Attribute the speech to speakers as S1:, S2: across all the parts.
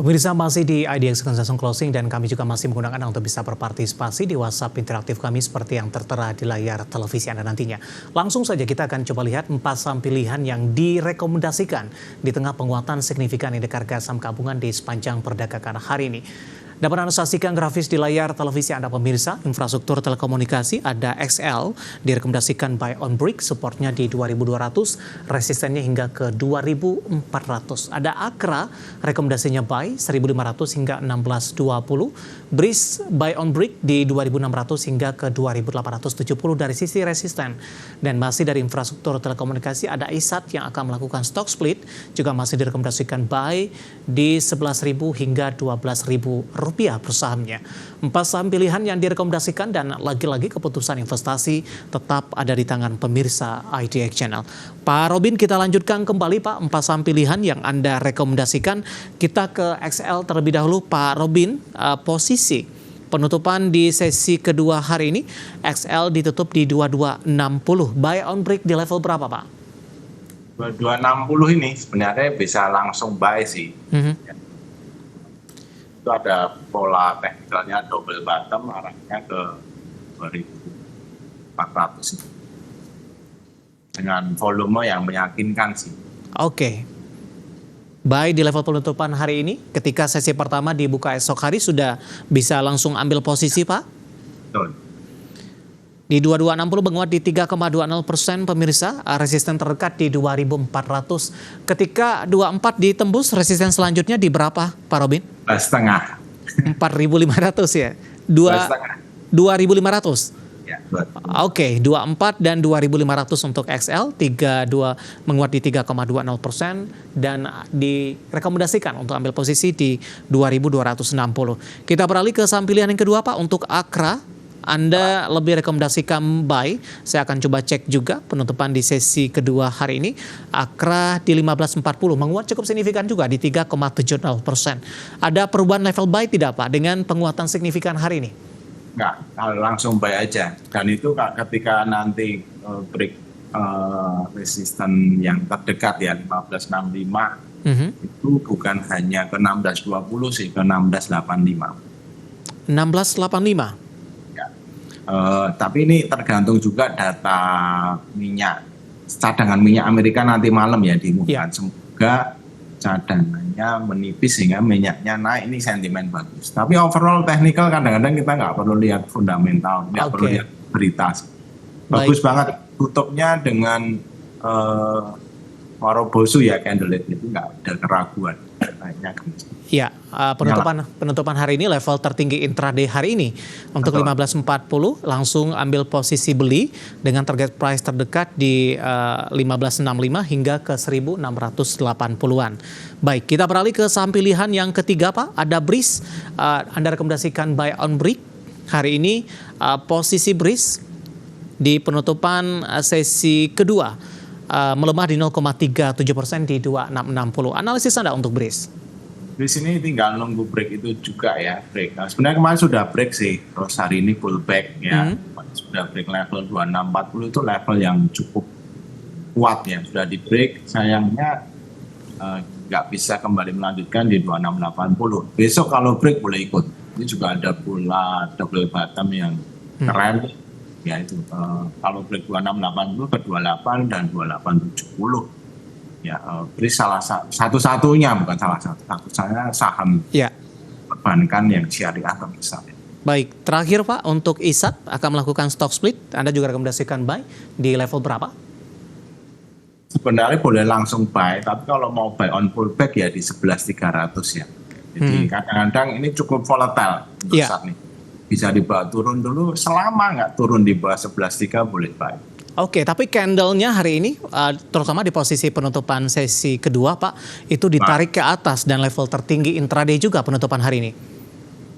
S1: Pemirsa masih di IDX Consensus Closing dan kami juga masih menggunakan Anda untuk bisa berpartisipasi di WhatsApp interaktif kami seperti yang tertera di layar televisi Anda nantinya. Langsung saja kita akan coba lihat 4 saham pilihan yang direkomendasikan di tengah penguatan signifikan indeks harga saham gabungan di sepanjang perdagangan hari ini. Dapat Anda saksikan grafis di layar televisi Anda pemirsa, infrastruktur telekomunikasi ada XL, direkomendasikan buy on break, supportnya di 2200, resistennya hingga ke 2400. Ada Akra, rekomendasinya buy 1500 hingga 1620, Breeze buy on break di 2600 hingga ke 2870 dari sisi resisten. Dan masih dari infrastruktur telekomunikasi ada ISAT yang akan melakukan stock split, juga masih direkomendasikan buy di 11.000 hingga 12.000 rupiah per sahamnya. 4 saham pilihan yang direkomendasikan dan lagi-lagi keputusan investasi tetap ada di tangan pemirsa IDX Channel. Pak Robin, kita lanjutkan kembali Pak 4 saham pilihan yang Anda rekomendasikan. Kita ke XL terlebih dahulu Pak Robin. Posisi penutupan di sesi kedua hari ini, XL ditutup di 2260. Buy on break di level berapa Pak?
S2: 2260 ini sebenarnya bisa langsung buy sih. Itu ada pola teknikalnya double bottom, arahnya ke 2400 dengan volume yang meyakinkan sih.
S1: Oke. Buy di level penutupan hari ini, ketika sesi pertama dibuka esok hari sudah bisa langsung ambil posisi Pak?
S2: Betul.
S1: Di 2260 menguat di 3,20% pemirsa, resisten terdekat di 2400. Ketika 24 ditembus, resisten selanjutnya di berapa Pak Robin?
S2: 2,5.
S1: 4.500 ya? 2.500?
S2: Ya,
S1: Oke, 24 dan 2.500 untuk XL, 32 menguat di 3,20% dan direkomendasikan untuk ambil posisi di 2.260. Kita beralih ke saham pilihan yang kedua Pak, untuk Akra. Anda lebih rekomendasikan buy. Saya akan coba cek juga penutupan di sesi kedua hari ini. Akra di 1540 menguat cukup signifikan juga di 3,70%. Ada perubahan level buy tidak Pak dengan penguatan signifikan hari ini?
S2: Enggak, langsung buy aja. Dan itu ketika nanti break resisten yang terdekat ya 1565 itu bukan hanya ke 1620 sih, ke 1685.
S1: 1685.
S2: Tapi ini tergantung juga data minyak, cadangan minyak Amerika nanti malam ya diumumkan. Semoga cadangannya menipis sehingga minyaknya naik, ini sentimen bagus. Tapi overall technical kadang-kadang kita nggak perlu lihat fundamental, nggak perlu lihat berita. Bagus banget tutupnya dengan Marobosu ya, candle itu nggak ada keraguan.
S1: Ya, penutupan hari ini level tertinggi intraday hari ini untuk 1540 langsung ambil posisi beli dengan target price terdekat di 1565 hingga ke 1680-an. Baik, kita beralih ke saham pilihan yang ketiga Pak, ada Breeze. Anda rekomendasikan buy on break hari ini. Posisi Breeze di penutupan sesi kedua melemah di 0,37% di 2660. Analisis Anda untuk Breeze?
S2: Di sini tinggal nunggu break itu juga ya, break. Nah, sebenarnya kemarin sudah break sih, terus hari ini pullback ya. Sudah break level 2640 itu level yang cukup kuat ya, sudah di break. Sayangnya nggak bisa kembali melanjutkan di 2680. Besok kalau break boleh ikut. Ini juga ada pola double bottom yang keren. Ya itu kalau break 2680 ke 28 dan 2870. Ya, Breeze salah satu-satunya, bukan salah satu-satunya saham perbankan yang syariah terbesar.
S1: Baik, terakhir Pak, untuk ISAT akan melakukan stock split. Anda juga rekomendasikan buy di level berapa?
S2: Sebenarnya boleh langsung buy, tapi kalau mau buy on pullback ya di 11.300 ya. Jadi kadang-kadang ini cukup volatile untuk saat ini. Bisa dibawa turun dulu, selama nggak turun di bawah 11.3 boleh buy.
S1: Oke, tapi candle-nya hari ini, terutama di posisi penutupan sesi kedua Pak, itu ditarik ke atas dan level tertinggi intraday juga penutupan hari ini.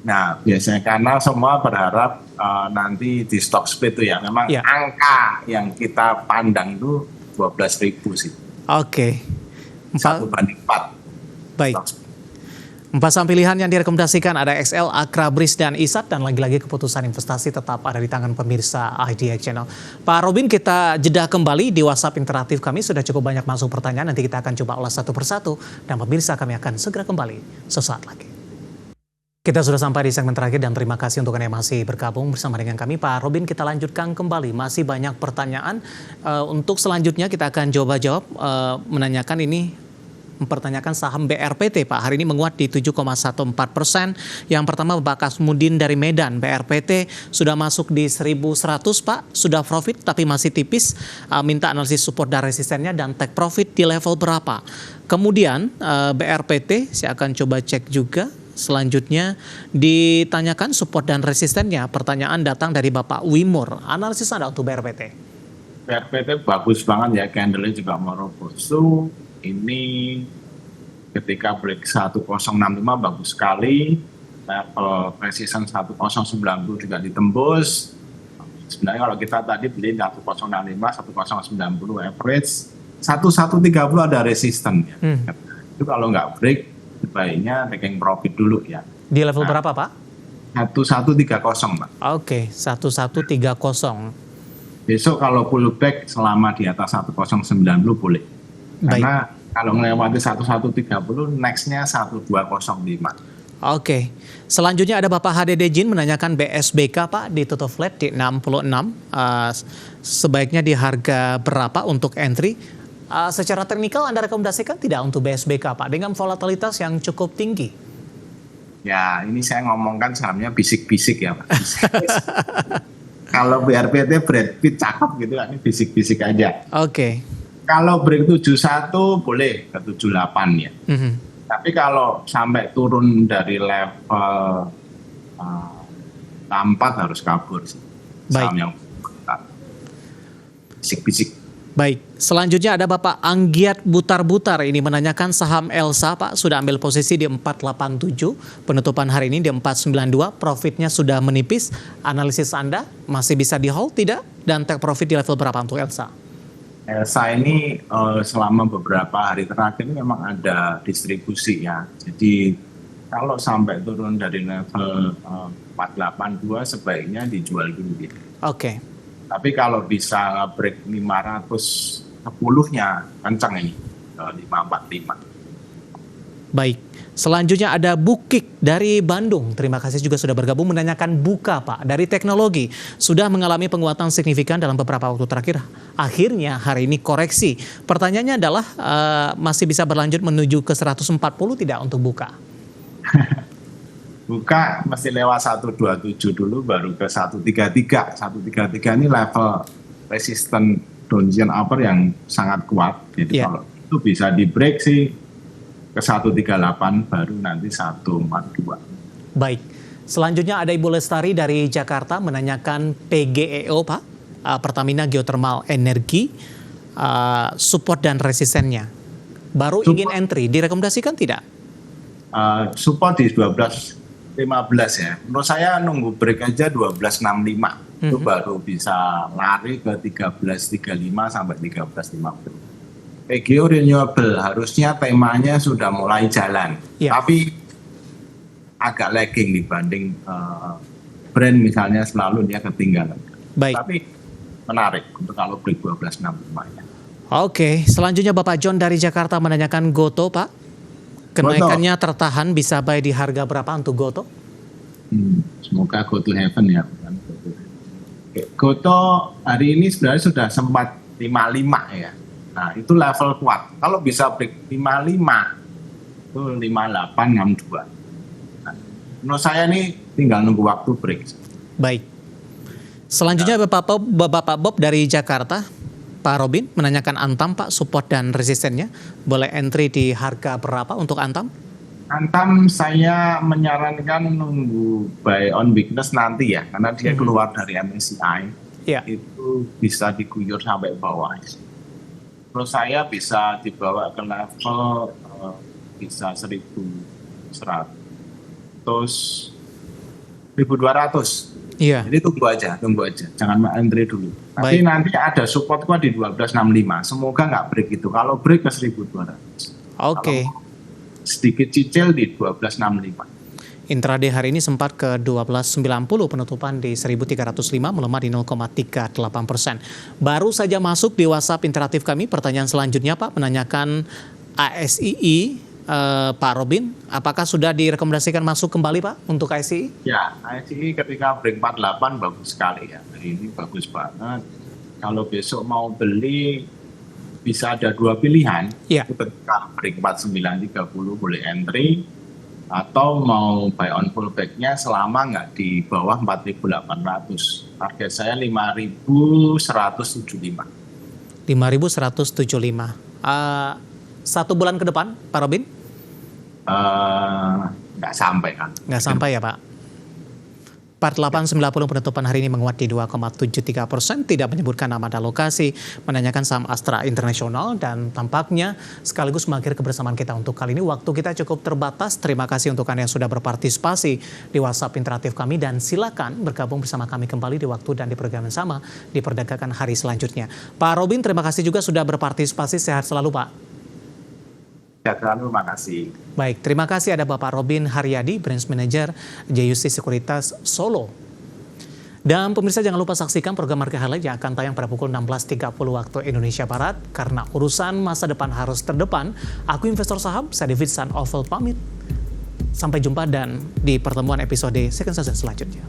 S2: Nah, biasanya karena semua berharap nanti di stock split itu ya, memang angka yang kita pandang itu 12.000 sih.
S1: Oke.
S2: 1/4.
S1: Baik. Empat saham pilihan yang direkomendasikan ada XL, Akra, BRIS, dan ISAT. Dan lagi-lagi keputusan investasi tetap ada di tangan pemirsa IDX Channel. Pak Robin, kita jeda kembali di WhatsApp interaktif kami. Sudah cukup banyak masuk pertanyaan, nanti kita akan coba ulas satu persatu. Dan pemirsa, kami akan segera kembali sesaat lagi. Kita sudah sampai di segmen terakhir dan terima kasih untuk Anda yang masih bergabung bersama dengan kami. Pak Robin, kita lanjutkan kembali. Masih banyak pertanyaan. Untuk selanjutnya kita akan coba jawab, menanyakan ini, mempertanyakan saham BRPT, Pak. Hari ini menguat di 7,14%. Yang pertama Bapak Kasmudin dari Medan. BRPT sudah masuk di 1.100, Pak. Sudah profit tapi masih tipis. Minta analisis support dan resistennya dan take profit di level berapa. Kemudian BRPT, saya akan coba cek juga. Selanjutnya ditanyakan support dan resistennya. Pertanyaan datang dari Bapak Wimur. Analisis Anda untuk BRPT?
S2: BRPT bagus banget ya, candle-nya juga merobosu. Ini ketika break 1065 bagus sekali, level resistance 1090 juga ditembus. Sebenarnya kalau kita tadi beli 1065, 1090 average, 1130 ada resistance. Itu kalau nggak break, sebaiknya taking profit dulu ya.
S1: Di level berapa, Pak?
S2: 1130, Pak.
S1: Oke, 1130.
S2: Besok kalau pullback selama di atas 1090 boleh. Karena kalau melewati 1130, next-nya 1205.
S1: Oke. Selanjutnya ada Bapak HDD Jin menanyakan BSBK, Pak, ditutup flat di 66. Sebaiknya di harga berapa untuk entry? Secara teknikal Anda rekomendasikan tidak untuk BSBK, Pak, dengan volatilitas yang cukup tinggi?
S2: Ya, ini saya ngomongkan sahamnya bisik-bisik ya, Pak. Kalau BRPT Brad Pitt cakep gitu, ini bisik-bisik aja.
S1: Oke.
S2: Kalau break 71 boleh ke 78 ya. Tapi kalau sampai turun dari level 4 harus kabur sih. Saham yang bisik-bisik.
S1: Baik, selanjutnya ada Bapak Anggiat Butar-Butar. Ini menanyakan saham Elsa, Pak, sudah ambil posisi di 487. Penutupan hari ini di 492. Profitnya sudah menipis. Analisis Anda masih bisa di hold tidak? Dan take profit di level berapa untuk Elsa?
S2: Elsa ini selama beberapa hari terakhir ini memang ada distribusi ya. Jadi kalau sampai turun dari level 482 sebaiknya dijual dulu.
S1: Oke.
S2: Tapi kalau bisa break 510-nya kencang ini 545.
S1: Baik. Selanjutnya ada Bukik dari Bandung. Terima kasih juga sudah bergabung menanyakan Buka, Pak. Dari teknologi sudah mengalami penguatan signifikan dalam beberapa waktu terakhir. Akhirnya hari ini koreksi. Pertanyaannya adalah masih bisa berlanjut menuju ke 140 tidak untuk Buka?
S2: Buka mesti lewat 127 dulu baru ke 133. 133 ini level resisten downtrend upper yang sangat kuat. Jadi kalau itu bisa di break sih ke 138 baru nanti 142.
S1: Baik. Selanjutnya ada Ibu Lestari dari Jakarta menanyakan PGEO, Pak. Pertamina Geothermal Energi, support dan resistennya. Baru ingin entry, direkomendasikan tidak?
S2: Support di 12.15 ya. Menurut saya nunggu break aja 12.65. Itu baru bisa lari ke 13.35 sampai 13.50. PGO Renewable harusnya temanya sudah mulai jalan, tapi agak lagging dibanding brand misalnya selalu dia ketinggalan.
S1: Baik.
S2: Tapi menarik untuk kalau break 12.65 ya.
S1: Oke, selanjutnya Bapak John dari Jakarta menanyakan Goto, Pak. Kenaikannya tertahan, bisa buy di harga berapa untuk Goto?
S2: Semoga go to heaven ya. Goto hari ini sebenarnya sudah sempat 55 ya. Nah, itu level kuat. Kalau bisa break 55, itu 58, 62. Nah, menurut saya ini tinggal nunggu waktu break.
S1: Baik. Selanjutnya Bapak Bob dari Jakarta. Pak Robin menanyakan Antam, Pak, support dan resistennya. Boleh entry di harga berapa untuk Antam?
S2: Antam saya menyarankan nunggu buy on weakness nanti ya. Karena dia keluar dari MSCI. Itu bisa diguyur sampai bawah. Terus saya bisa dibawa ke level bisa 1.100, 1.200.
S1: Iya.
S2: Jadi tunggu aja, jangan entry dulu. Tapi nanti ada support kuat di 12.65. Semoga nggak break itu. Kalau break ke 1.200.
S1: Oke.
S2: sedikit cicil di 1265.
S1: Intraday hari ini sempat ke 1290, penutupan di 1305, melemah di 0,38%. Baru saja masuk di WhatsApp interaktif kami, pertanyaan selanjutnya Pak, menanyakan ASII, Pak Robin, apakah sudah direkomendasikan masuk kembali Pak untuk ASII?
S2: Ya, ASII ketika break 48 bagus sekali ya, hari ini bagus banget. Kalau besok mau beli, bisa ada dua pilihan,
S1: Ya.
S2: ketika break 49.30 boleh entry, atau mau buy on pullback-nya selama nggak di bawah 4.800. Target saya 5.175.
S1: 5.175. 1 bulan ke depan, Pak Robin?
S2: Nggak sampai kan.
S1: Nggak sampai ya Pak? 4890 penutupan hari ini menguat di 2,73%, tidak menyebutkan nama dan lokasi, menanyakan saham Astra International, dan tampaknya sekaligus mengakhiri kebersamaan kita untuk kali ini. Waktu kita cukup terbatas. Terima kasih untuk Anda yang sudah berpartisipasi di WhatsApp interaktif kami, dan silakan bergabung bersama kami kembali di waktu dan di program yang sama di perdagangan hari selanjutnya. Pak Robin, terima kasih juga sudah berpartisipasi. Sehat selalu Pak.
S2: Terima kasih.
S1: Baik, terima kasih ada Bapak Robin Haryadi, Branch Manager JUC Sekuritas Solo. Dan pemirsa jangan lupa saksikan program Market Highlight yang akan tayang pada pukul 16.30 waktu Indonesia Barat. Karena urusan masa depan harus terdepan, aku investor saham, saya David San Oval pamit. Sampai jumpa dan di pertemuan episode Second Season selanjutnya.